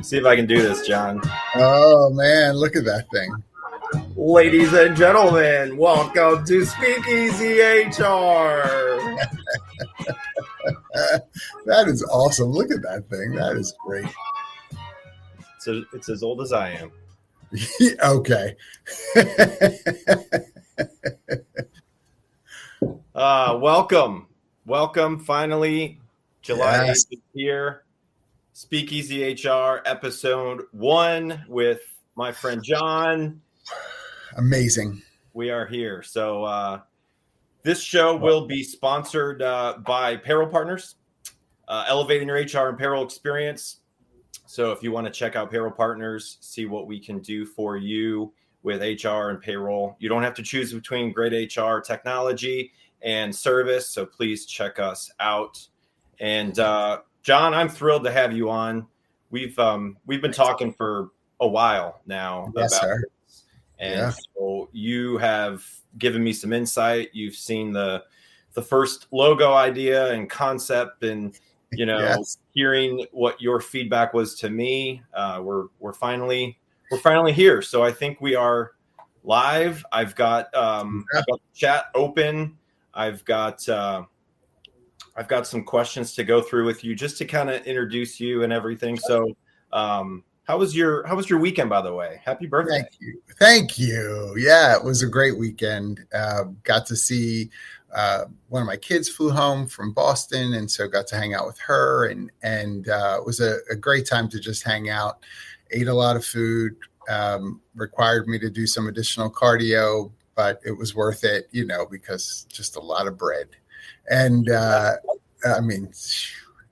See if I can do this, John. Oh man, look at that thing. Ladies and gentlemen, welcome to Speakeasy HR. That is awesome. Look at that thing. That is great. So it's as old as I am. Okay. Welcome. Finally, July Yes. 8th is here. Speakeasy HR episode 1 with my friend John. Amazing. We are here. So this show will be sponsored by Payroll Partners, elevating your HR and payroll experience. So if you want to check out Payroll Partners, see what we can do for you with HR and payroll. You don't have to choose between great HR technology and service. So please check us out. And John, I'm thrilled to have you on. We've been talking for a while now Yes, about sir. this. And so you have given me some insight. You've seen the first logo idea and concept, and Yes. hearing what your feedback was to me. We're finally here. So I think we are live. I've got the chat open. I've got some questions to go through with you just to kind of introduce you and everything. So how was your weekend, by the way? Happy birthday. Thank you. Yeah, it was a great weekend. Got to see one of my kids flew home from Boston, and so got to hang out with her, and it was a great time to just hang out. Ate a lot of food, required me to do some additional cardio, but it was worth it, because just a lot of bread. And I mean,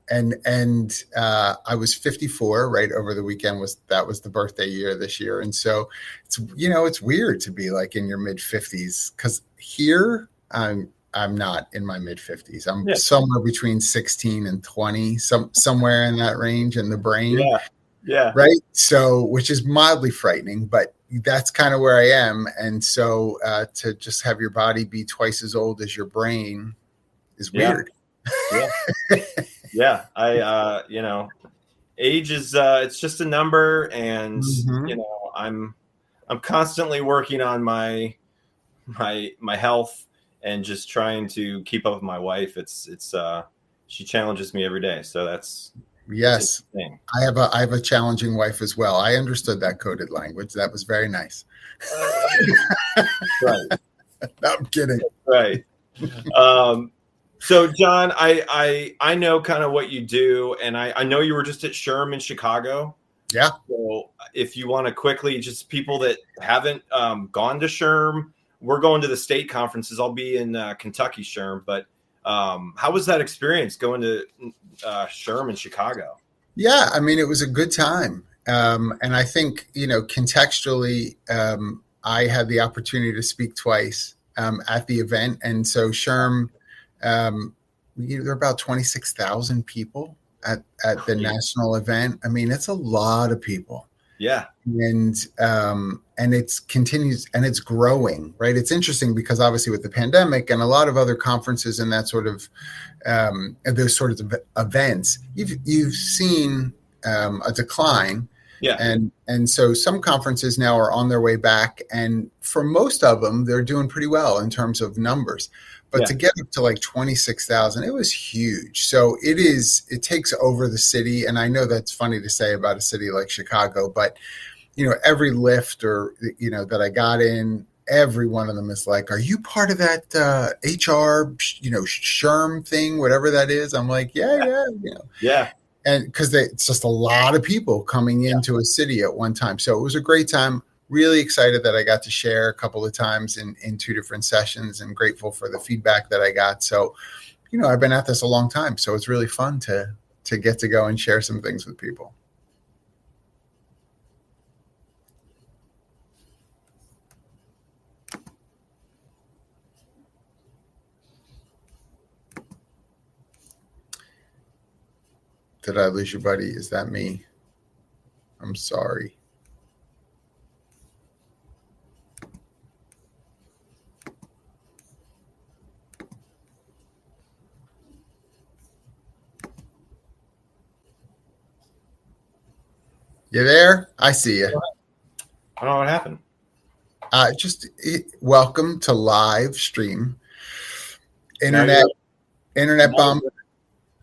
and I was 54 right over the weekend. That was the birthday year this year, and so it's weird to be like in your mid 50s, because here I'm not in my mid 50s. I'm somewhere between 16 and 20, somewhere in that range in the brain. Yeah. Right. So, which is mildly frightening, but that's kind of where I am. And so to just have your body be twice as old as your brain is weird. Yeah. I age is it's just a number, and I'm constantly working on my health and just trying to keep up with my wife. It's she challenges me every day, so that's I have a challenging wife as well. I understood that coded language. That was very nice. Right. No, I'm kidding. Right. So John, I know kind of what you do, and I know you were just at SHRM in Chicago. Yeah. So if you want to quickly, just people that haven't gone to SHRM, we're going to the state conferences. I'll be in Kentucky SHRM, but how was that experience going to SHRM in Chicago? Yeah, I mean, it was a good time. And I think, contextually, I had the opportunity to speak twice at the event. And so SHRM, there are about 26,000 people at the national event. I mean, it's a lot of people. Yeah. And it continues, and it's growing, right? It's interesting because obviously with the pandemic and a lot of other conferences and that sort of those sorts of events, you've seen a decline. Yeah. And so some conferences now are on their way back, and for most of them, they're doing pretty well in terms of numbers. But to get up to like 26,000, it was huge. So it takes over the city. And I know that's funny to say about a city like Chicago, but, every lift that I got in, every one of them is like, are you part of that HR, SHRM thing, whatever that is? I'm like, yeah. Yeah. And because it's just a lot of people coming into a city at one time. So it was a great time. Really excited that I got to share a couple of times in 2 different sessions, and grateful for the feedback that I got. So, I've been at this a long time, so it's really fun to get to go and share some things with people. Did I lose you, buddy? Is that me? I'm sorry. You there? I see you. I don't know what happened. Welcome to live stream. Now Internet bomb.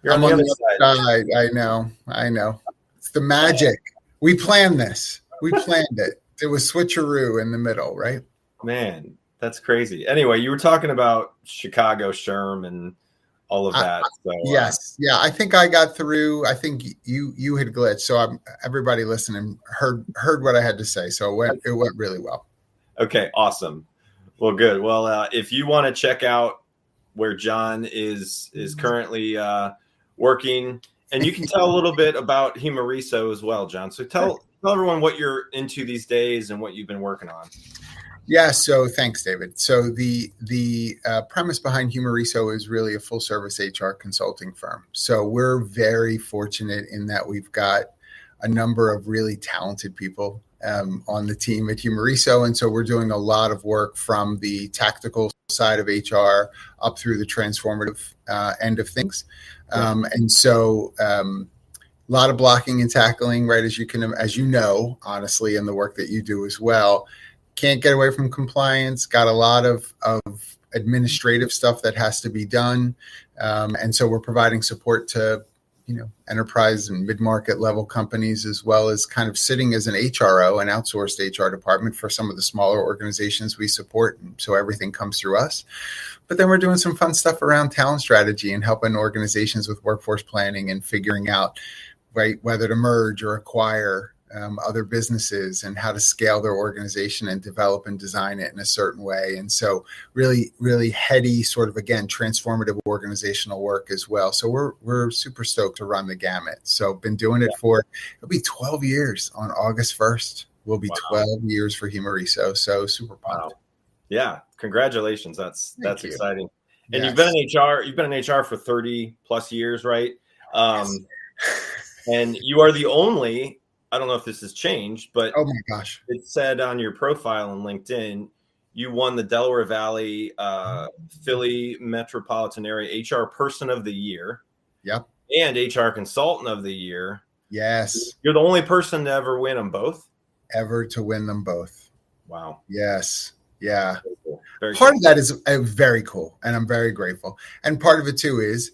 You're on I'm the on other the side. other side. I know. It's the magic. We planned this. We planned it. It was switcheroo in the middle, right? Man, that's crazy. Anyway, you were talking about Chicago Sherm and all of that. Yes. Yeah. I think I got through. I think you had glitched. So everybody listening heard what I had to say. So it went really well. Okay. Awesome. Well, good. Well, if you want to check out where John is currently working, and you can tell a little bit about Humareso as well, John. So tell everyone what you're into these days and what you've been working on. Yeah. So thanks, David. So the premise behind Humareso is really a full service HR consulting firm. So we're very fortunate in that we've got a number of really talented people on the team at Humareso. And so we're doing a lot of work from the tactical side of HR up through the transformative end of things. And so a lot of blocking and tackling, right? As you know, honestly, in the work that you do as well. Can't get away from compliance, got a lot of administrative stuff that has to be done. And so we're providing support to, enterprise and mid-market level companies, as well as kind of sitting as an HRO, an outsourced HR department for some of the smaller organizations we support. And so everything comes through us. But then we're doing some fun stuff around talent strategy and helping organizations with workforce planning and figuring out, right, whether to merge or acquire other businesses and how to scale their organization and develop and design it in a certain way. And so really, really heady sort of, again, transformative organizational work as well. So we're super stoked to run the gamut. So been doing it it'll be 12 years on August 1st. Will be 12 years for Humareso. So super pumped. Wow. Yeah. Congratulations. That's exciting. And yes. You've been in HR for 30 plus years, right? And you are the only, I don't know if this has changed, but oh my gosh, it said on your profile on LinkedIn, you won the Delaware Valley Philly Metropolitan Area HR Person of the Year. Yep. And HR Consultant of the Year. Yes. You're the only person to ever win them both? Ever to win them both. Wow. Yes. Yeah. Very cool. Very part cool. of that is very cool. And I'm very grateful. And part of it too is,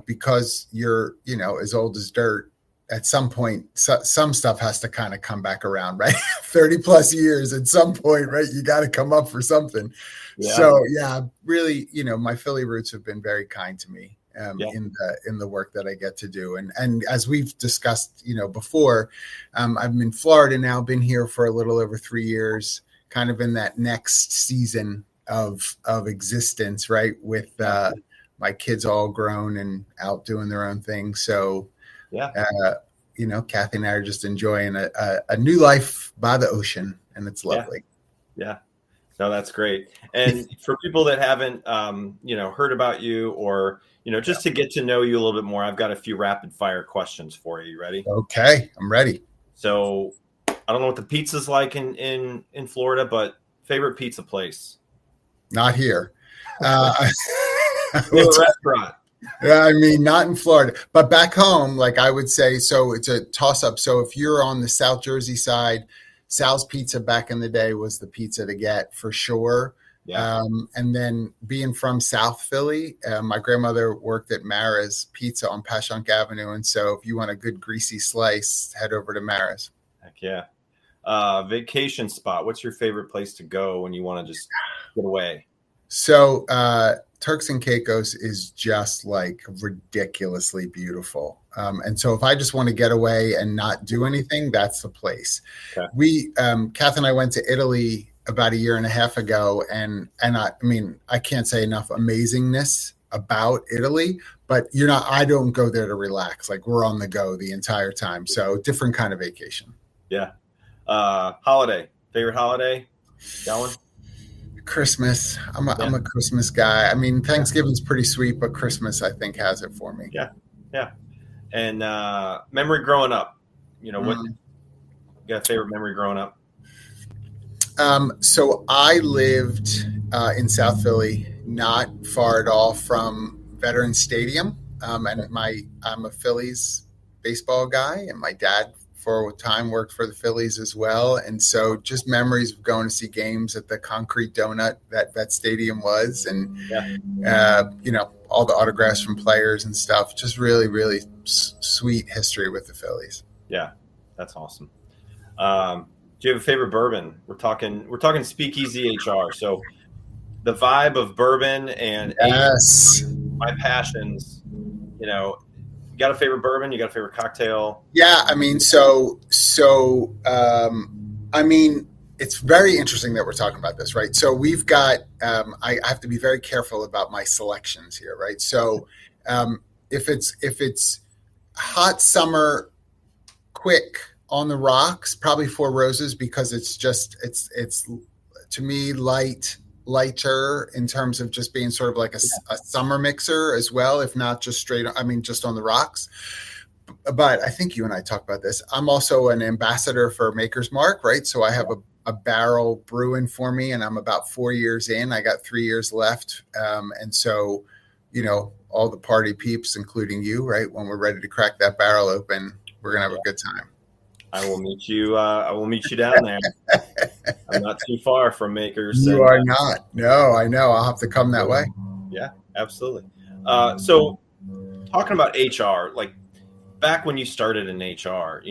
because you're, as old as dirt, at some point, some stuff has to kind of come back around, right? 30 plus years at some point, right? You got to come up for something. Yeah. So yeah, really, my Philly roots have been very kind to me in the work that I get to do. And as we've discussed, before, I'm in Florida now, been here for a little over 3 years, kind of in that next season of existence, right? With my kids all grown and out doing their own thing. So Kathy and I are just enjoying a new life by the ocean, and it's lovely. Yeah. No, that's great. And for people that haven't, heard about you or, just to get to know you a little bit more, I've got a few rapid fire questions for you. You ready? Okay, I'm ready. So I don't know what the pizza's like in Florida, but favorite pizza place? Not here. Restaurant. Yeah, I mean, not in Florida, but back home, like I would say, so it's a toss up. So if you're on the South Jersey side, Sal's Pizza back in the day was the pizza to get for sure. Yeah. And then being from South Philly, my grandmother worked at Mara's Pizza on Passyunk Avenue. And so if you want a good greasy slice, head over to Mara's. Heck yeah. Vacation spot. What's your favorite place to go when you want to just get away? So Turks and Caicos is just like ridiculously beautiful. And so if I just want to get away and not do anything, that's the place. Okay. We, Kath and I went to Italy about 1.5 years ago. And I can't say enough amazingness about Italy, but I don't go there to relax. Like we're on the go the entire time. So different kind of vacation. Yeah. Holiday, favorite holiday? That one? Christmas. I'm a Christmas guy. I mean, Thanksgiving's pretty sweet, but Christmas I think has it for me. Yeah. And memory growing up, what you got a favorite memory growing up? So I lived in South Philly, not far at all from Veterans Stadium. And I'm a Phillies baseball guy, and my dad for a time, worked for the Phillies as well. And so just memories of going to see games at the concrete donut that stadium was, and, all the autographs from players and stuff. Just really, really sweet history with the Phillies. Yeah, that's awesome. Do you have a favorite bourbon? We're talking speakeasy HR. So the vibe of bourbon and yes, my passions, you got a favorite bourbon? You got a favorite cocktail? Yeah, I mean, it's very interesting that we're talking about this, right? So we've got, I have to be very careful about my selections here, right? So if it's hot summer, quick on the rocks, probably Four Roses, because it's to me lighter in terms of just being sort of like a summer mixer as well, if not just straight, just on the rocks. But I think you and I talked about this. I'm also an ambassador for Maker's Mark, right? So I have a barrel brewing for me, and I'm about 4 years in. I got 3 years left. And so, all the party peeps, including you, right? When we're ready to crack that barrel open, we're going to have a good time. I will meet you. I will meet you down there. I'm not too far from Makers. You are not. No, I know. I'll have to come that way. Yeah, absolutely. So talking about HR, like back when you started in HR,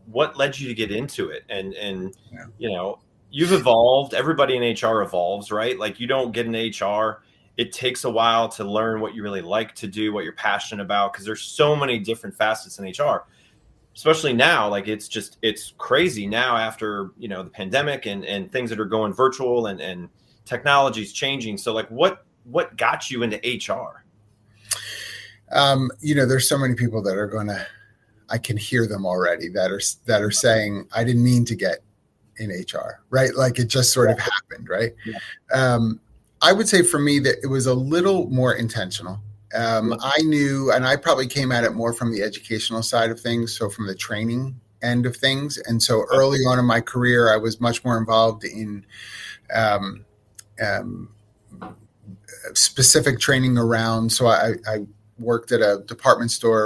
what led you to get into it? And you've evolved. Everybody in HR evolves, right? Like you don't get in HR. It takes a while to learn what you really like to do, what you're passionate about, because there's so many different facets in HR. Especially now, like it's crazy now after, the pandemic and things that are going virtual and technology's changing. So like what got you into HR? There's so many people that I can hear them already that are saying, I didn't mean to get in HR, right? Like it just sort of happened, right? Yeah. I would say for me that it was a little more intentional. I knew, and I probably came at it more from the educational side of things, so from the training end of things. And so early on in my career, I was much more involved in specific training around. So I worked at a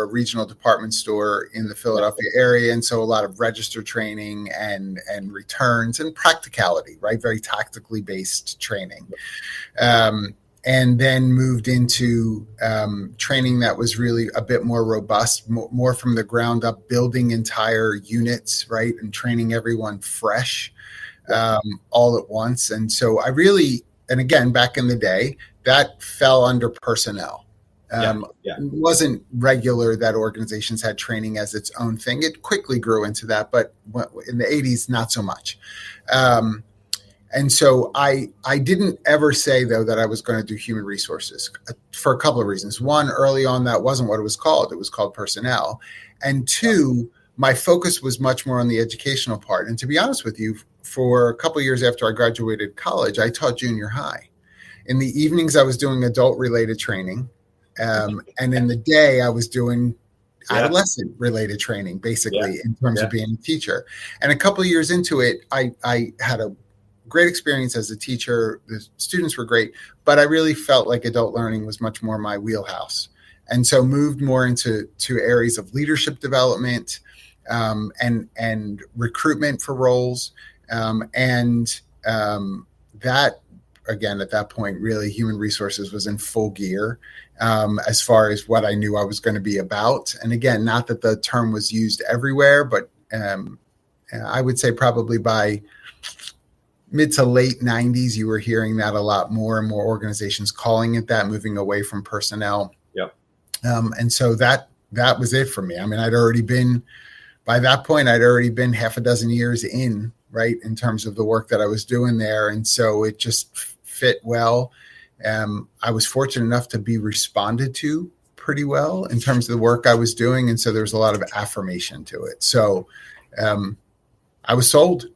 regional department store in the Philadelphia area. And so a lot of register training and returns and practicality, right? Very tactically based training. And then moved into training that was really a bit more robust, more from the ground up, building entire units, right? And training everyone fresh all at once. And so and again, back in the day, that fell under personnel. It wasn't regular that organizations had training as its own thing. It quickly grew into that, but in the 80s, not so much. And so I didn't ever say, though, that I was going to do human resources for a couple of reasons. One, early on, that wasn't what it was called. It was called personnel. And two, my focus was much more on the educational part. And to be honest with you, for a couple of years after I graduated college, I taught junior high. In the evenings, I was doing adult-related training. And in the day, I was doing adolescent-related training, basically, in terms of being a teacher. And a couple of years into it, I had a great experience as a teacher. The students were great, but I really felt like adult learning was much more my wheelhouse. And so moved more into areas of leadership development and recruitment for roles. That, again, at that point, really human resources was in full gear as far as what I knew I was going to be about. And again, not that the term was used everywhere, but I would say probably by mid to late 90s, you were hearing that a lot more and more organizations calling it that, moving away from personnel. Yep. And so that was it for me. I mean, by that point, I'd already been half a dozen years in, right, in terms of the work that I was doing there. And so it just fit well. I was fortunate enough to be responded to pretty well in terms of the work I was doing. And so there was a lot of affirmation to it. So I was sold.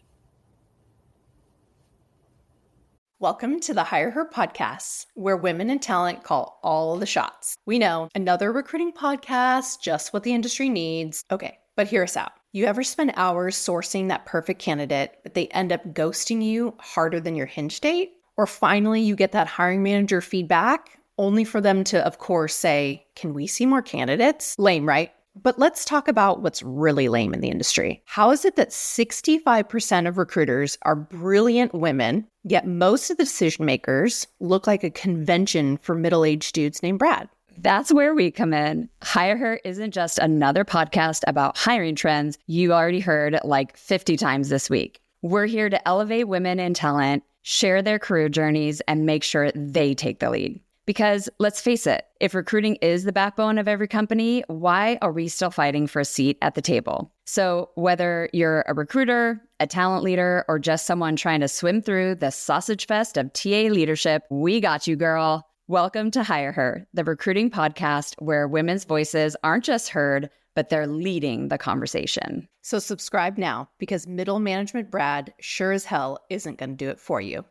Welcome to the Hire Her podcast, where women in talent call all the shots. We know, another recruiting podcast, just what the industry needs. Okay, but hear us out. You ever spend hours sourcing that perfect candidate, but they end up ghosting you harder than your Hinge date? Or finally, you get that hiring manager feedback, only for them to, of course, say, "Can we see more candidates?" Lame, right? But let's talk about what's really lame in the industry. How is it that 65% of recruiters are brilliant women, yet most of the decision makers look like a convention for middle-aged dudes named Brad? That's where we come in. Hire Her isn't just another podcast about hiring trends you already heard like 50 times this week. We're here to elevate women in talent, share their career journeys, and make sure they take the lead. Because let's face it, if recruiting is the backbone of every company, why are we still fighting for a seat at the table? So whether you're a recruiter, a talent leader, or just someone trying to swim through the sausage fest of TA leadership, we got you, girl. Welcome to Hire Her, the recruiting podcast where women's voices aren't just heard, but they're leading the conversation. So subscribe now, because middle management Brad sure as hell isn't going to do it for you.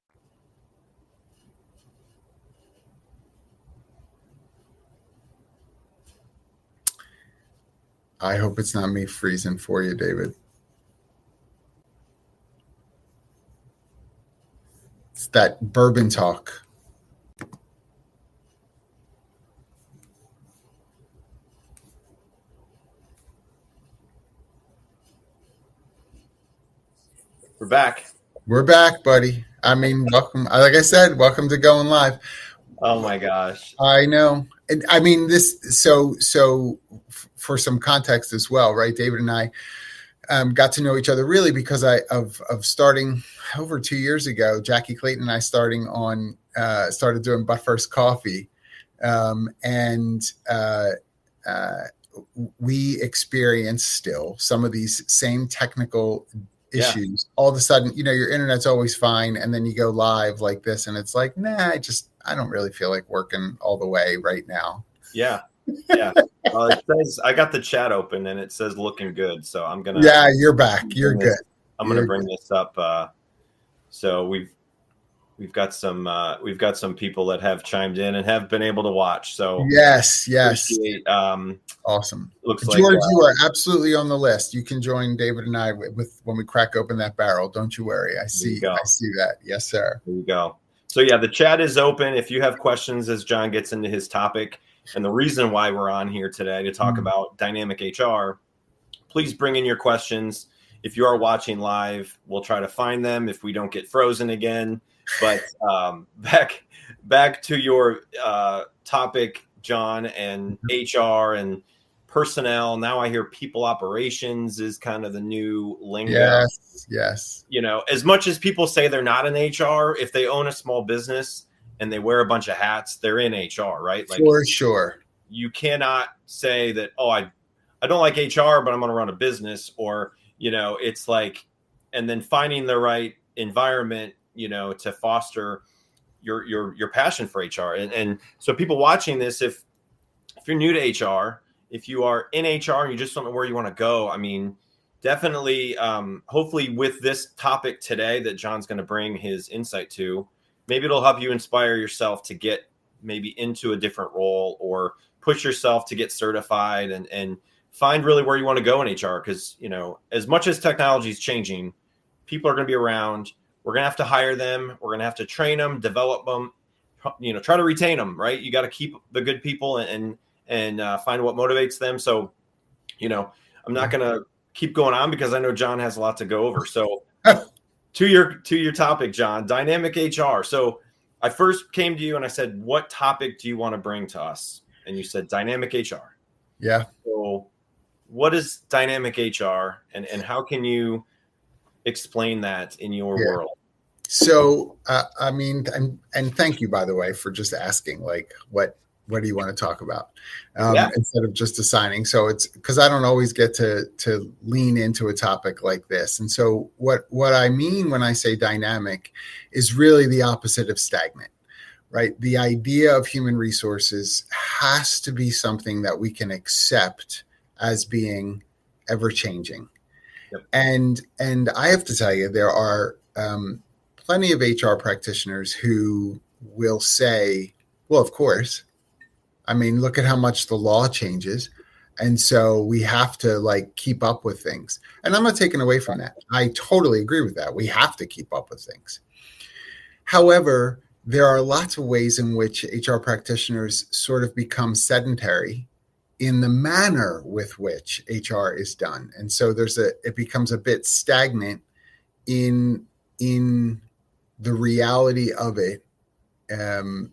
I hope it's not me freezing for you, David. It's that bourbon talk. We're back. We're back, buddy. I mean, welcome. Like I said, welcome to Going Live. Oh my gosh. I know. And I mean, so for some context as well, right? David and I got to know each other really because of starting over 2 years ago, Jackie Clayton and I started doing But First Coffee. We experience still some of these same technical issues. All of a sudden, your internet's always fine. And then you go live like this and it's like, nah, I don't really feel like working all the way right now. Yeah. It says I got the chat open and it says looking good. So I'm going to. Yeah, you're back. You're good. I'm going to bring this up. So we've got some people that have chimed in and have been able to watch. So yes. Awesome. Looks George, like you are absolutely on the list. You can join David and I with when we crack open that barrel. Don't you worry. I see that. Yes, sir. There you go. So yeah, the chat is open. If you have questions as John gets into his topic and the reason why we're on here today to talk about dynamic HR, please bring in your questions. If you are watching live, we'll try to find them if we don't get frozen again. But back to your topic, John, and HR and personnel. Now I hear people operations is kind of the new lingo. Yes. As much as people say they're not in HR, if they own a small business and they wear a bunch of hats, they're in HR, right? Like, for sure. You cannot say that, I don't like HR, but I'm going to run a business, or, it's like, and then finding the right environment, to foster your passion for HR. And so people watching this, if you're new to HR, if you are in HR and you just don't know where you want to go, I mean, definitely, hopefully with this topic today that John's going to bring his insight to, maybe it'll help you inspire yourself to get maybe into a different role or push yourself to get certified and find really where you want to go in HR. Because, as much as technology is changing, people are going to be around. We're going to have to hire them. We're going to have to train them, develop them, try to retain them, right? You got to keep the good people and find what motivates them. So, I'm not going to keep going on because I know John has a lot to go over. So to your topic, John, dynamic HR. So I first came to you and I said, what topic do you want to bring to us? And you said dynamic HR. Yeah. So what is dynamic HR and how can you explain that in your world? So, I mean, and thank you, by the way, for just asking, like, what do you want to talk about instead of just assigning? So it's because I don't always get to lean into a topic like this. And so what I mean when I say dynamic is really the opposite of stagnant, right? The idea of human resources has to be something that we can accept as being ever changing. Yep. And I have to tell you, there are plenty of HR practitioners who will say, well, of course, I mean, look at how much the law changes. And so we have to keep up with things. And I'm not taking away from that. I totally agree with that. We have to keep up with things. However, there are lots of ways in which HR practitioners sort of become sedentary in the manner with which HR is done. And so it becomes a bit stagnant in the reality of it, and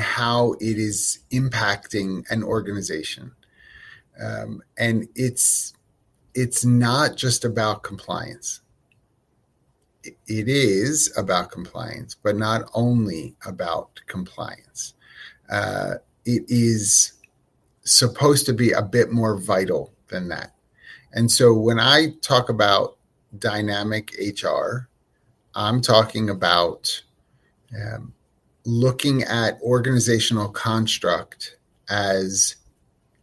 how it is impacting an organization. And it's not just about compliance. It is about compliance, but not only about compliance. It is supposed to be a bit more vital than that. And so when I talk about dynamic HR, I'm talking about looking at organizational construct as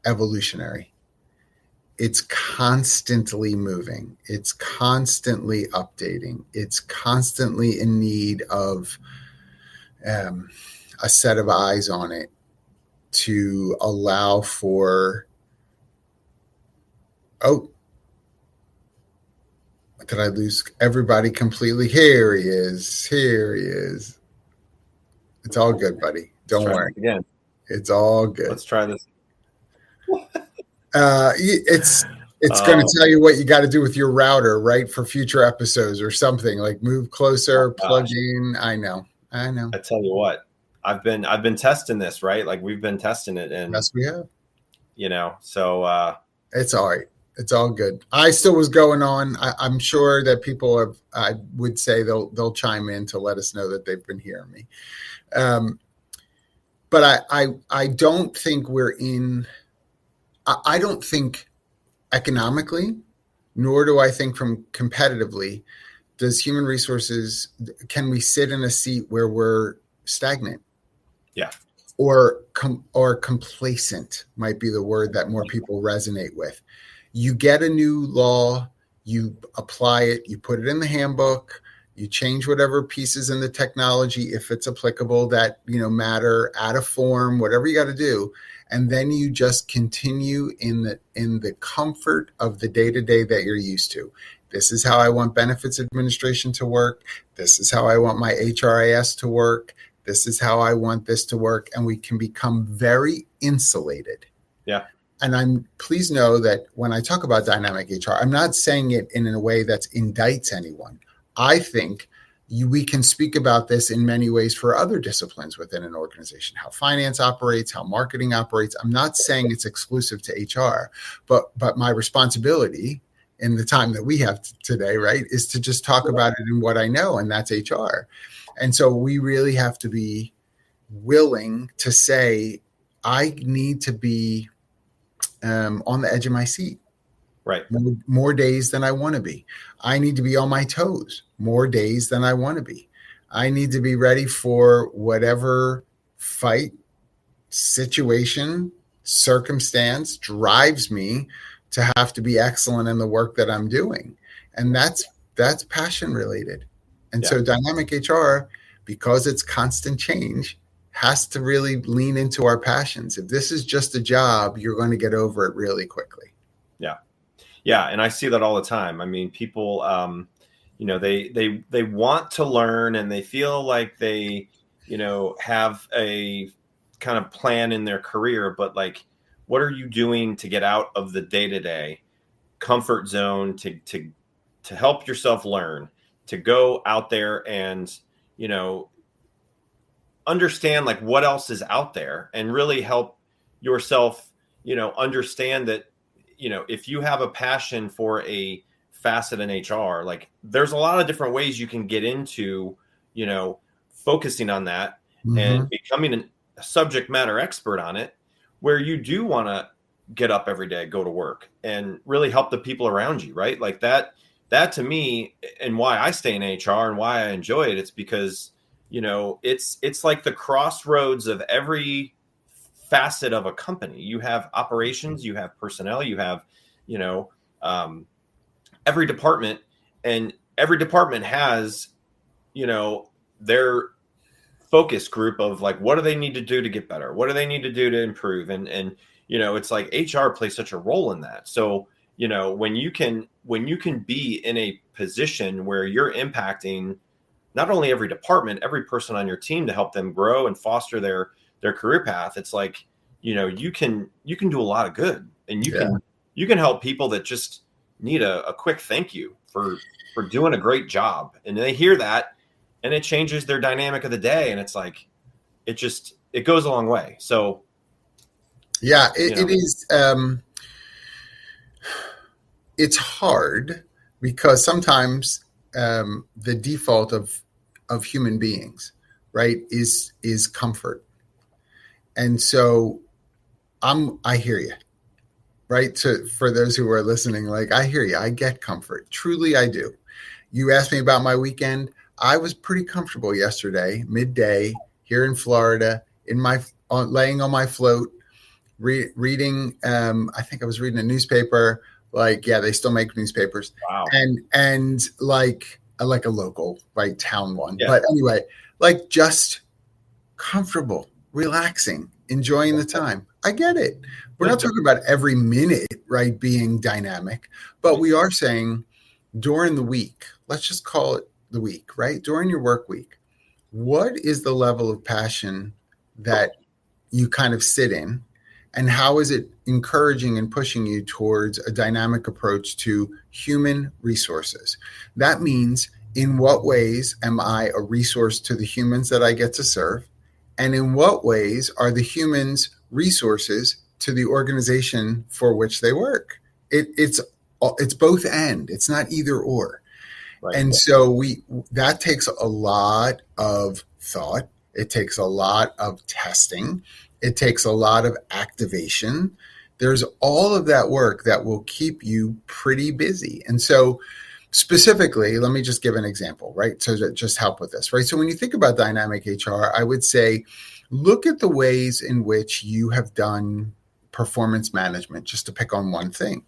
evolutionary. It's constantly moving. It's constantly updating. It's constantly in need of a set of eyes on it to allow for, did I lose everybody completely? Here he is. It's all good, buddy. Don't worry. Again. It's all good. Let's try this. It's going to tell you what you got to do with your router, right? For future episodes or something, like move closer, plug in. I know. I tell you what, I've been testing this, right? Like we've been testing it, and yes, we have. So it's all right. It's all good. I still was going on. I'm sure that people have. I would say they'll chime in to let us know that they've been hearing me. But I don't think we're in. I don't think economically, nor do I think from competitively, does human resources, can we sit in a seat where we're stagnant? Yeah. Or complacent might be the word that more people resonate with. You get a new law, you apply it, you put it in the handbook, you change whatever pieces in the technology, if it's applicable, that matter, add a form, whatever you got to do. And then you just continue in the comfort of the day-to-day that you're used to. This is how I want benefits administration to work. This is how I want my HRIS to work. This is how I want this to work. And we can become very insulated. Yeah. And please know that when I talk about dynamic HR, I'm not saying it in a way that indicts anyone. I think we can speak about this in many ways for other disciplines within an organization, how finance operates, how marketing operates. I'm not saying it's exclusive to HR, but my responsibility in the time that we have today, right, is to just talk about it in what I know, and that's HR. And so we really have to be willing to say, I need to be on the edge of my seat. Right. More days than I want to be. I need to be on my toes more days than I want to be. I need to be ready for whatever fight, situation, circumstance drives me to have to be excellent in the work that I'm doing. And that's passion related. And so dynamic HR, because it's constant change, has to really lean into our passions. If this is just a job, you're going to get over it really quickly. Yeah. Yeah. And I see that all the time. I mean, people, they want to learn, and they feel like they, have a kind of plan in their career, but like, what are you doing to get out of the day-to-day comfort zone to help yourself learn, to go out there and, understand like what else is out there, and really help yourself, understand that, if you have a passion for a facet in HR, like there's a lot of different ways you can get into, focusing on that and becoming a subject matter expert on it, where you do want to get up every day, go to work, and really help the people around you, right? Like that to me, and why I stay in HR and why I enjoy it, it's because, it's like the crossroads of every facet of a company. You have operations, you have personnel, you have, every department, and every department has, their focus group of like, what do they need to do to get better? What do they need to do to improve? And it's like HR plays such a role in that. So, when you can be in a position where you're impacting not only every department, every person on your team to help them grow and foster their career path, it's like, you can do a lot of good, and you can help people that just need a quick thank you for doing a great job. And they hear that, and it changes their dynamic of the day. And it's like, it goes a long way. So yeah, it is. It's hard because sometimes the default of human beings, right, is comfort. And so I hear you, right? So for those who are listening, like, I hear you. I get comfort. Truly, I do. You asked me about my weekend. I was pretty comfortable yesterday, midday here in Florida, laying on my float, reading. I think I was reading a newspaper. Like, yeah, they still make newspapers. Wow. And like a local, right, town one. Yeah. But anyway, like, just comfortable, relaxing, enjoying the time. I get it. We're not talking about every minute, right, being dynamic, but we are saying during the week, let's just call it the week, right? During your work week, what is the level of passion that you kind of sit in, and how is it encouraging and pushing you towards a dynamic approach to human resources? That means, in what ways am I a resource to the humans that I get to serve? And in what ways are the humans resources to the organization for which they work? It's both and. It's not either or. Right. And so that takes a lot of thought. It takes a lot of testing. It takes a lot of activation. There's all of that work that will keep you pretty busy. And so specifically, let me just give an example, right? So to just help with this, right? So when you think about dynamic HR, I would say, look at the ways in which you have done performance management, just to pick on one thing.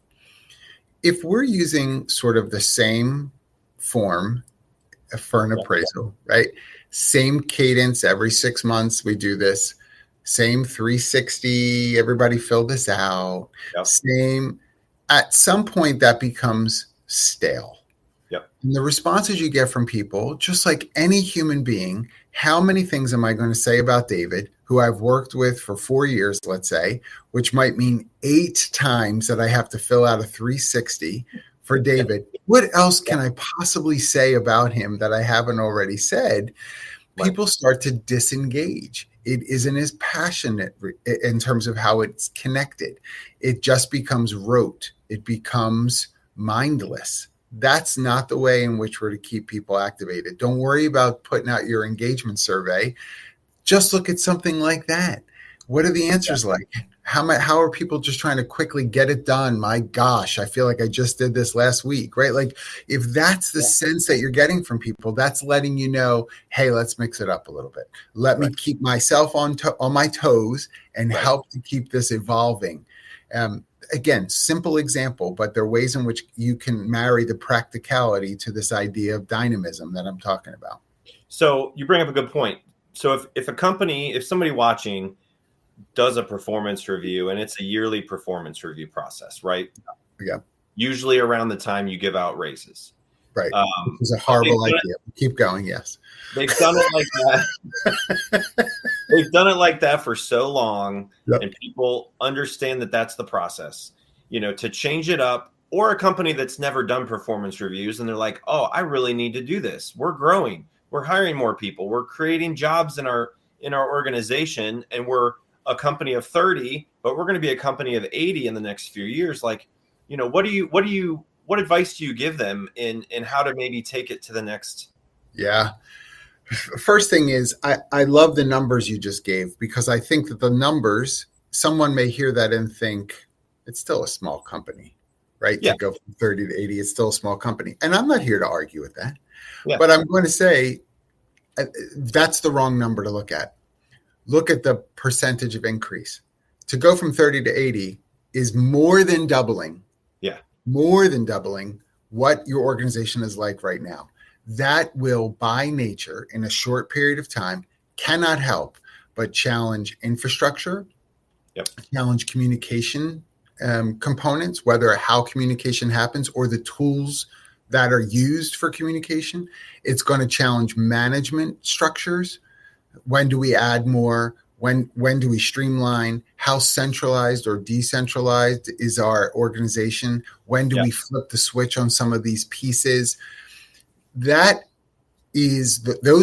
If we're using sort of the same form for an appraisal, right? Same cadence every 6 months, we do this. Same 360, everybody fill this out. Yep. Same. At some point, that becomes stale. Yep. And the responses you get from people, just like any human being, how many things am I going to say about David, who I've worked with for 4 years, let's say, which might mean 8 times that I have to fill out a 360 for David. What else can I possibly say about him that I haven't already said? People start to disengage. It isn't as passionate in terms of how it's connected. It just becomes rote. It becomes mindless. That's not the way in which we're to keep people activated. Don't worry about putting out your engagement survey. Just look at something like that. What are the answers like? How are people just trying to quickly get it done? My gosh, I feel like I just did this last week, right? Like, if that's the sense that you're getting from people, that's letting you know, hey, let's mix it up a little bit. Let me keep myself on my toes and help to keep this evolving. Again, simple example, but there are ways in which you can marry the practicality to this idea of dynamism that I'm talking about. So you bring up a good point. So if somebody watching does a performance review, and it's a yearly performance review process, right? Yeah. Usually around the time you give out raises. Right. It's a horrible idea. Keep going. Yes. They've done it like that. They've done it like that for so long, and people understand that that's the process. To change it up, or a company that's never done performance reviews, and they're like, "Oh, I really need to do this. We're growing. We're hiring more people. We're creating jobs in our organization, and we're a company of 30, but we're going to be a company of 80 in the next few years." Like, what advice do you give them in how to maybe take it to the next? Yeah. First thing is, I love the numbers you just gave, because I think that the numbers, someone may hear that and think it's still a small company, right? Yeah. To go from 30 to 80, it's still a small company. And I'm not here to argue with that, yeah. But I'm going to say that's the wrong number to look at. Look at the percentage of increase. To go from 30 to 80 is more than doubling. Yeah. More than doubling what your organization is like right now. That will, by nature, in a short period of time, cannot help but challenge infrastructure, challenge communication components, whether how communication happens or the tools that are used for communication. It's going to challenge management structures. When do we add more? When do we streamline? How centralized or decentralized is our organization? When do we flip the switch on some of these pieces? Those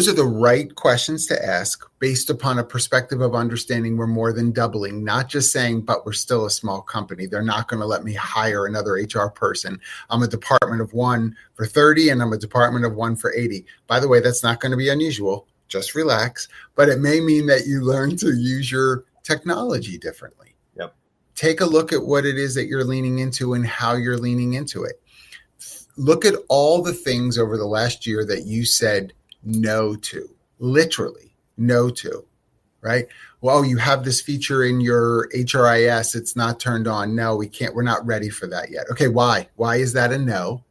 are the right questions to ask based upon a perspective of understanding we're more than doubling, not just saying, but we're still a small company. They're not going to let me hire another HR person. I'm a department of one for 30 and I'm a department of one for 80. By the way, that's not going to be unusual. Just relax. But it may mean that you learn to use your technology differently. Yep. Take a look at what it is that you're leaning into and how you're leaning into it. Look at all the things over the last year that you said no to, literally no to, right? Well, you have this feature in your HRIS. It's not turned on. No, we can't. We're not ready for that yet. Okay, why? Why is that a no?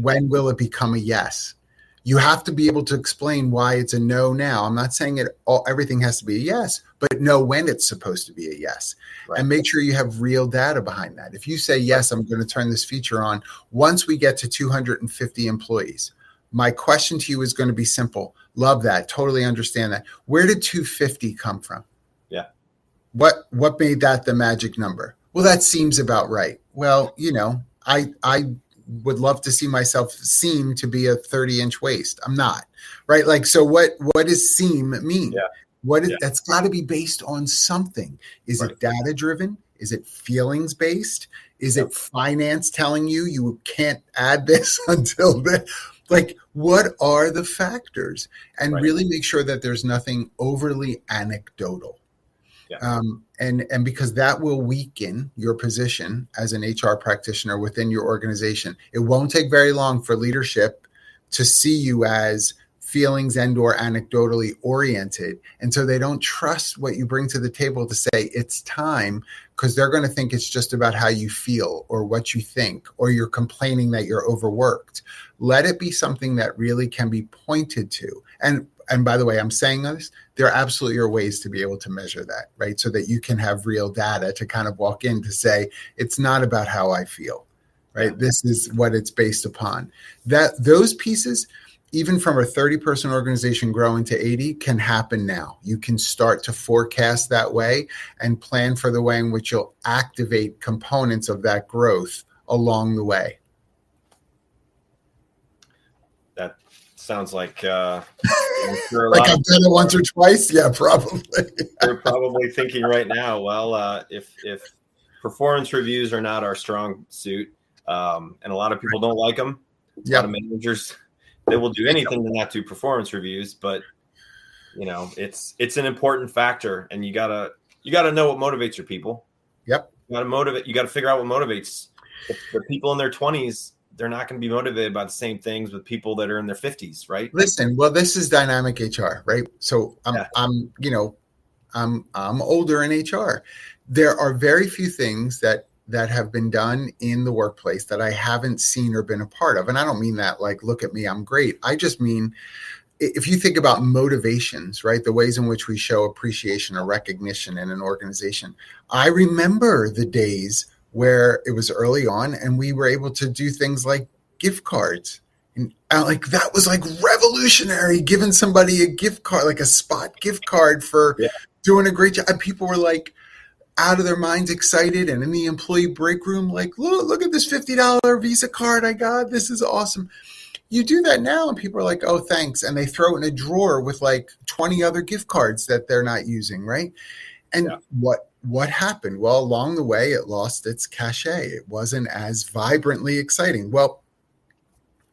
When will it become a yes? You have to be able to explain why it's a no now. I'm not saying everything has to be a yes, but know when it's supposed to be a yes. Right. And make sure you have real data behind that. If you say, yes, I'm going to turn this feature on once we get to 250 employees, my question to you is going to be simple. Love that. Totally understand that. Where did 250 come from? Yeah. What made that the magic number? Well, that seems about right. Well, I would love to see myself seem to be a 30-inch waist. I'm not, right? Like, so what does seem mean? Yeah. That's got to be based on something. Is it data driven? Is it feelings based? Is it finance telling you can't add this until then? Like, what are the factors? And really make sure that there's nothing overly anecdotal. Yeah. And because that will weaken your position as an HR practitioner within your organization. It won't take very long for leadership to see you as feelings and or anecdotally oriented. And so they don't trust what you bring to the table to say it's time, because they're going to think it's just about how you feel or what you think, or you're complaining that you're overworked. Let it be something that really can be pointed to. And by the way, I'm saying this, there absolutely are ways to be able to measure that, right? So that you can have real data to kind of walk in to say, it's not about how I feel, right? Yeah. This is what it's based upon. Those pieces, even from a 30-person organization growing to 80, can happen now. You can start to forecast that way and plan for the way in which you'll activate components of that growth along the way. That sounds like I'm sure like I've done it once or twice. Yeah, probably. You're probably thinking right now, well, if performance reviews are not our strong suit, and a lot of people don't like them, a lot of managers, they will do anything to not do performance reviews. But it's an important factor, and you gotta know what motivates your people. Yep. You gotta figure out what motivates the people in their 20s. They're not going to be motivated by the same things with people that are in their 50s, right? Listen, well, this is dynamic HR, right? So I'm older in HR. There are very few things that have been done in the workplace that I haven't seen or been a part of. And I don't mean that like, look at me, I'm great. I just mean, if you think about motivations, right? The ways in which we show appreciation or recognition in an organization. I remember the days where it was early on and we were able to do things like gift cards. And like that was like revolutionary, giving somebody a gift card, like a spot gift card for doing a great job. And people were like out of their minds excited. And in the employee break room, like, look at this $50 Visa card I got. This is awesome. You do that now and people are like, oh, thanks. And they throw it in a drawer with like 20 other gift cards that they're not using, right? And what happened? Well, along the way, it lost its cachet. It wasn't as vibrantly exciting. Well,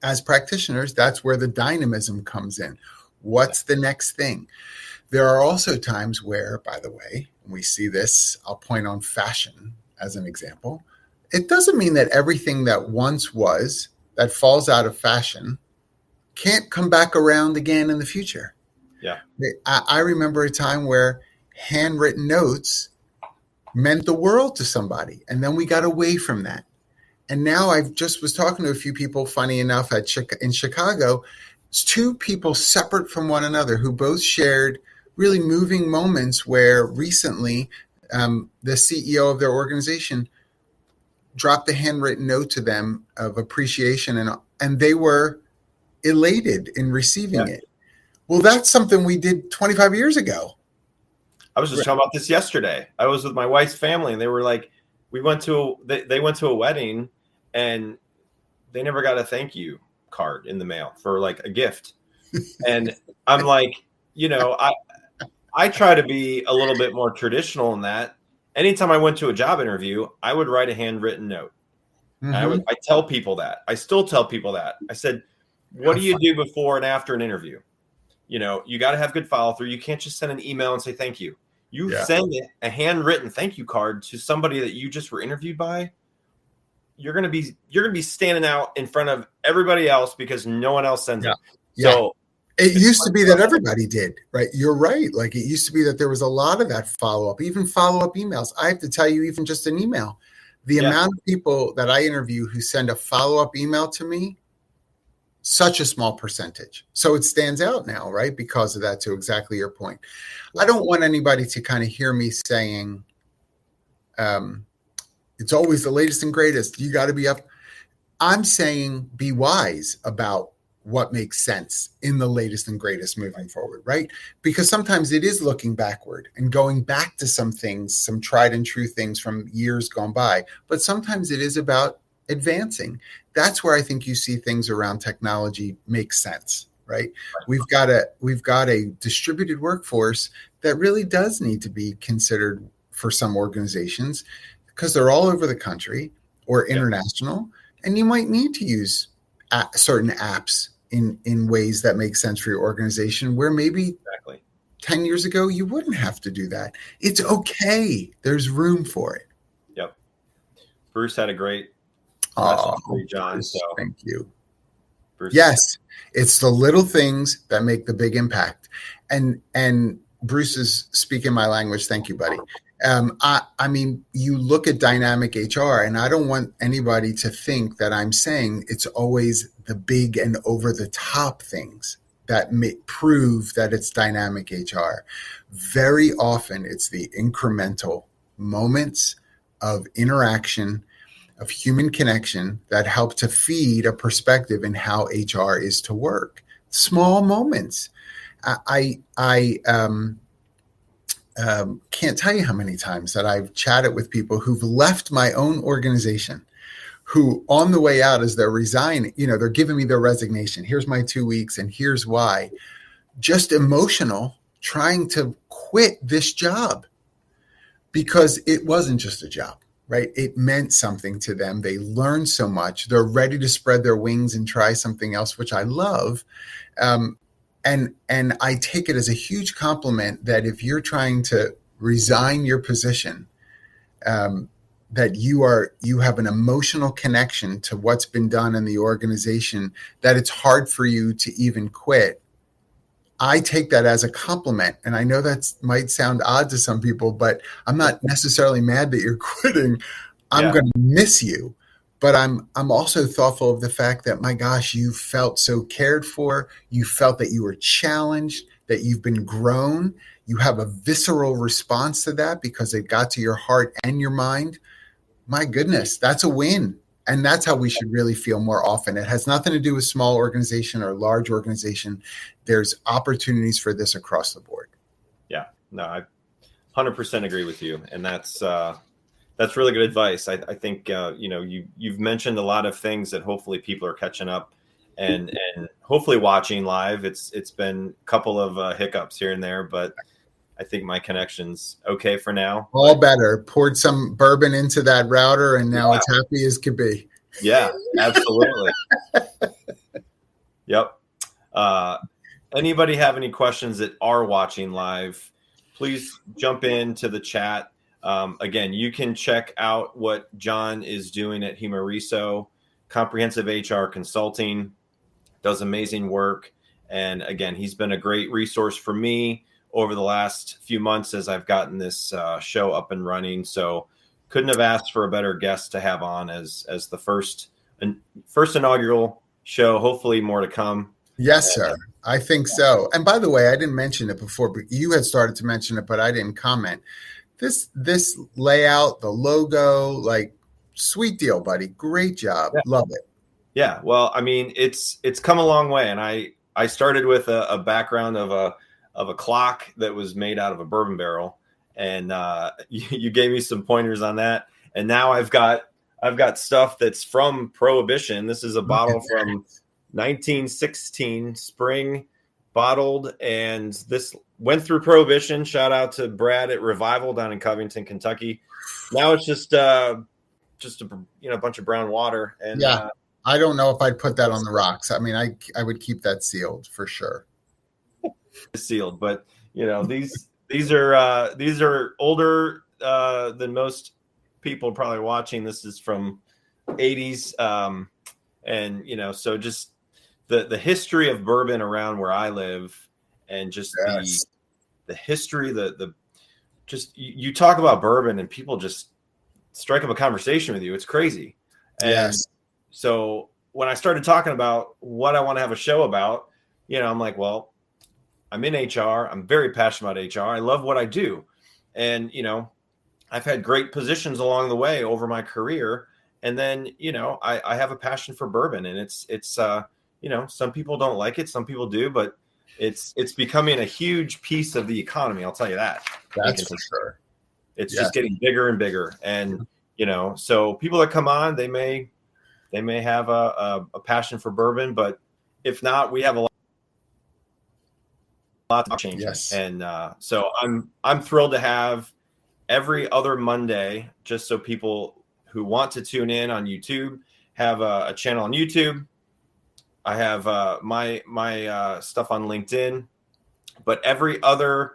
as practitioners, that's where the dynamism comes in. What's the next thing? There are also times where, by the way, we see this, I'll point on fashion as an example. It doesn't mean that everything that once was, that falls out of fashion, can't come back around again in the future. Yeah. I remember a time where handwritten notes meant the world to somebody. And then we got away from that. And now I just was talking to a few people, funny enough, in Chicago. It's two people separate from one another who both shared really moving moments where recently the CEO of their organization dropped a handwritten note to them of appreciation, and they were elated in receiving it. Well, that's something we did 25 years ago. I was just talking about this yesterday. I was with my wife's family, and they were like, they went to a wedding, and they never got a thank you card in the mail for like a gift. And I'm like, I try to be a little bit more traditional in that. Anytime I went to a job interview, I would write a handwritten note. Mm-hmm. I tell people that. I still tell people that. I said, what do you do before and after an interview? You got to have good follow through. You can't just send an email and say thank you. You send a handwritten thank you card to somebody that you just were interviewed by. You're gonna be standing out in front of everybody else because no one else sends it. So it used to be that everybody did, right? You're right. Like it used to be that there was a lot of that follow-up, even follow-up emails. I have to tell you, even just an email, the amount of people that I interview who send a follow-up email to me, such a small percentage. So it stands out now, right? Because of that, to exactly your point. I don't want anybody to kind of hear me saying, it's always the latest and greatest. You got to be up. I'm saying be wise about what makes sense in the latest and greatest moving forward, right? Because sometimes it is looking backward and going back to some things, some tried and true things from years gone by. But sometimes it is about advancing. That's where I think you see things around technology make sense, right? We've got a distributed workforce that really does need to be considered for some organizations because they're all over the country or international, and you might need to use certain apps in ways that make sense for your organization where maybe 10 years ago you wouldn't have to do that. It's okay. There's room for it. Yep. Bruce had a great lesson for you, John. Bruce, so thank you. Bruce. Yes, it's the little things that make the big impact. And Bruce is speaking my language. Thank you, buddy. I mean, you look at dynamic HR, and I don't want anybody to think that I'm saying it's always the big and over the top things that prove that it's dynamic HR. Very often it's the incremental moments of interaction, of human connection that help to feed a perspective in how HR is to work. Small moments. I can't tell you how many times that I've chatted with people who've left my own organization, who on the way out as they're resigning, they're giving me their resignation. Here's my 2 weeks and here's why. Just emotional, trying to quit this job because it wasn't just a job, right? It meant something to them. They learned so much. They're ready to spread their wings and try something else, which I love. And I take it as a huge compliment that if you're trying to resign your position, that you have an emotional connection to what's been done in the organization, that it's hard for you to even quit. I take that as a compliment. And I know that might sound odd to some people, but I'm not necessarily mad that you're quitting. I'm going to miss you. But I'm also thoughtful of the fact that, my gosh, you felt so cared for. You felt that you were challenged, that you've been grown. You have a visceral response to that because it got to your heart and your mind. My goodness, that's a win. And that's how we should really feel more often. It has nothing to do with small organization or large organization. There's opportunities for this across the board. Yeah, no, I 100% agree with you. And that's really good advice. I think, you've mentioned a lot of things that hopefully people are catching up and hopefully watching live. It's been a couple of hiccups here and there, but I think my connection's okay for now. All better. Poured some bourbon into that router, and now it's happy as could be. Yeah, absolutely. Yep. Anybody have any questions that are watching live, please jump into the chat. Again, you can check out what John is doing at Humareso, comprehensive HR consulting, does amazing work. And again, he's been a great resource for me over the last few months as I've gotten this show up and running. So couldn't have asked for a better guest to have on as the first inaugural show. Hopefully more to come. Yes, sir. I think so. And by the way, I didn't mention it before, but you had started to mention it, but I didn't comment. This layout, the logo, like, sweet deal, buddy. Great job. Yeah. Love it. Yeah. Well, I mean, it's come a long way. And I started with a background of a clock that was made out of a bourbon barrel. and you gave me some pointers on that. And now I've got stuff that's from Prohibition. This is a bottle from 1916 spring, bottled, and this went through Prohibition. Shout out to Brad at Revival down in Covington, Kentucky. Now it's just a bunch of brown water. And I don't know if I'd put that on the rocks. I mean, I would keep that sealed for sure. Sealed, but these are older than most people probably watching. This is from 80s, and so just the history of bourbon around where I live, and just the history, just you talk about bourbon and people just strike up a conversation with you. It's crazy. And so when I started talking about what I want to have a show about, I'm like, well, I'm in HR. I'm very passionate about HR. I love what I do. And, I've had great positions along the way over my career. And then, I have a passion for bourbon, and it's some people don't like it. Some people do, but it's becoming a huge piece of the economy. I'll tell you that. That's for sure. It's just getting bigger and bigger. And, so people that come on, they may have a passion for bourbon, but if not, we have a lot to change. Yes. And so I'm thrilled to have every other Monday, just so people who want to tune in on YouTube have a channel on YouTube. I have my stuff on LinkedIn, but every other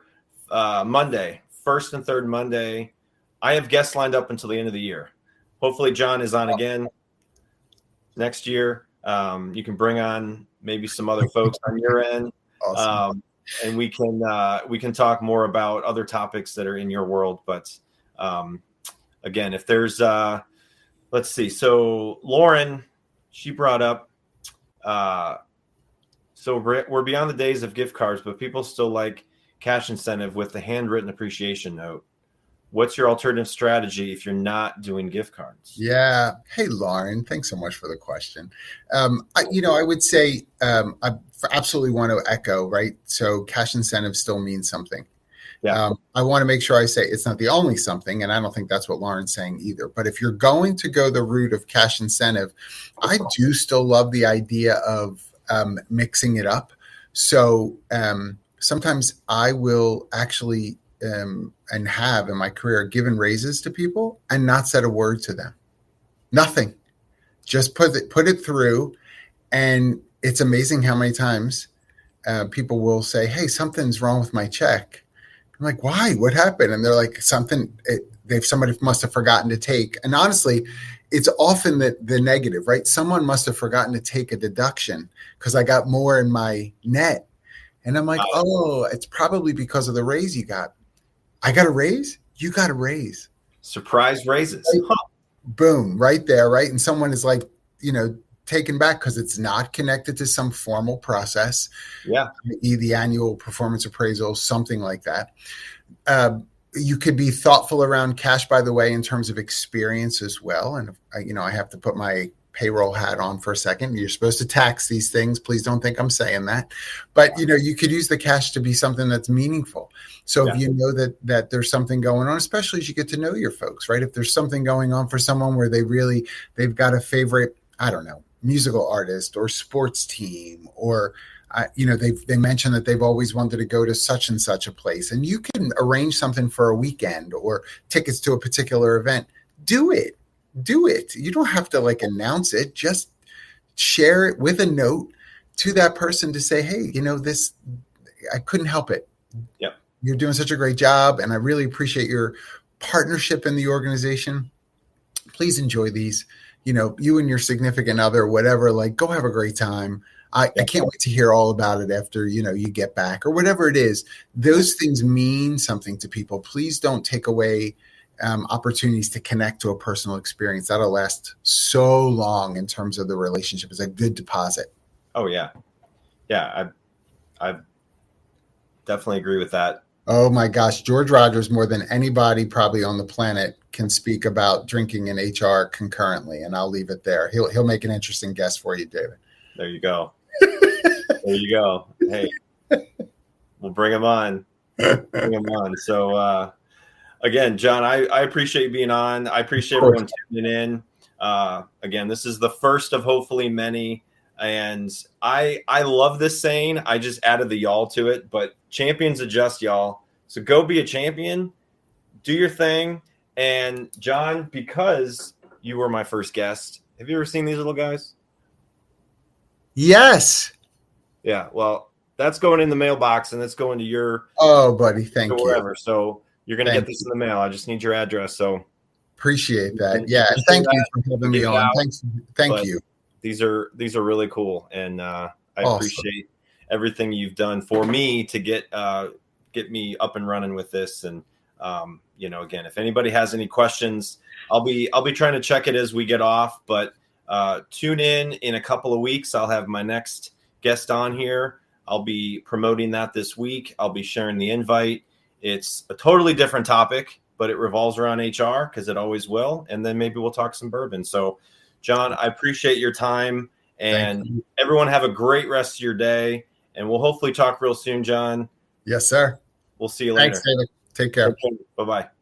Monday, first and third Monday, I have guests lined up until the end of the year. Hopefully John is on again next year. You can bring on maybe some other folks on your end. Awesome. And we can talk more about other topics that are in your world. But again, if there's let's see. So Lauren, she brought up, so we're beyond the days of gift cards, but people still like cash incentive with the handwritten appreciation note. What's your alternative strategy if you're not doing gift cards? Yeah. Hey, Lauren, thanks so much for the question. I would say I absolutely want to echo, right? So cash incentive still means something. Yeah. I want to make sure I say it's not the only something, and I don't think that's what Lauren's saying either. But if you're going to go the route of cash incentive, I do still love the idea of mixing it up. So sometimes I will actually and have in my career given raises to people and not said a word to them. Nothing. Just put it through. And it's amazing how many times people will say, hey, something's wrong with my check. I'm like, why? What happened? And they're like, somebody must have forgotten to take. And honestly, it's often the negative, right? Someone must have forgotten to take a deduction because I got more in my net. And I'm like, oh, it's probably because of the raise you got. I got a raise? You got a raise. Surprise raises. Right? Boom, right there, right? And someone is like, taken back because it's not connected to some formal process. Yeah. The annual performance appraisal, something like that. You could be thoughtful around cash, by the way, in terms of experience as well. And, I have to put my payroll hat on for a second. You're supposed to tax these things. Please don't think I'm saying that. But, you could use the cash to be something that's meaningful. So if you know that there's something going on, especially as you get to know your folks, right? If there's something going on for someone where they've got a favorite, I don't know, musical artist or sports team, or they mentioned that they've always wanted to go to such and such a place, and you can arrange something for a weekend or tickets to a particular event. Do it. You don't have to announce it. Just share it with a note to that person to say, hey, this, I couldn't help it. Yep. You're doing such a great job, and I really appreciate your partnership in the organization. Please enjoy these. You and your significant other, whatever, go have a great time. I can't wait to hear all about it after, you get back or whatever it is. Those things mean something to people. Please don't take away opportunities to connect to a personal experience. That'll last so long in terms of the relationship. It's a good deposit. Oh, yeah. Yeah, I definitely agree with that. Oh, my gosh. George Rogers, more than anybody probably on the planet, can speak about drinking and HR concurrently, and I'll leave it there. He'll make an interesting guest for you, David. There you go. There you go. Hey, we'll bring him on. So, again, John, I appreciate you being on. I appreciate everyone tuning in. Again, this is the first of hopefully many. And I love this saying. I just added the y'all to it, but champions adjust, y'all. So go be a champion, do your thing. And John, because you were my first guest, have you ever seen these little guys? Yes. Yeah. Well, that's going in the mailbox and it's going to your. Oh, buddy. Thank you. Wherever. So you're going to get this in the mail. I just need your address. So appreciate that. Yeah. Thank you for having me on. Thank you. These are really cool. And I appreciate everything you've done for me to get me up and running with this. And, again, if anybody has any questions, I'll be trying to check it as we get off, but tune in a couple of weeks. I'll have my next guest on here. I'll be promoting that this week. I'll be sharing the invite. It's a totally different topic, but it revolves around HR because it always will. And then maybe we'll talk some bourbon. So, John, I appreciate your time, and everyone have a great rest of your day. And we'll hopefully talk real soon, John. Yes, sir. We'll see you later. Thanks, David. Take care. Bye-bye.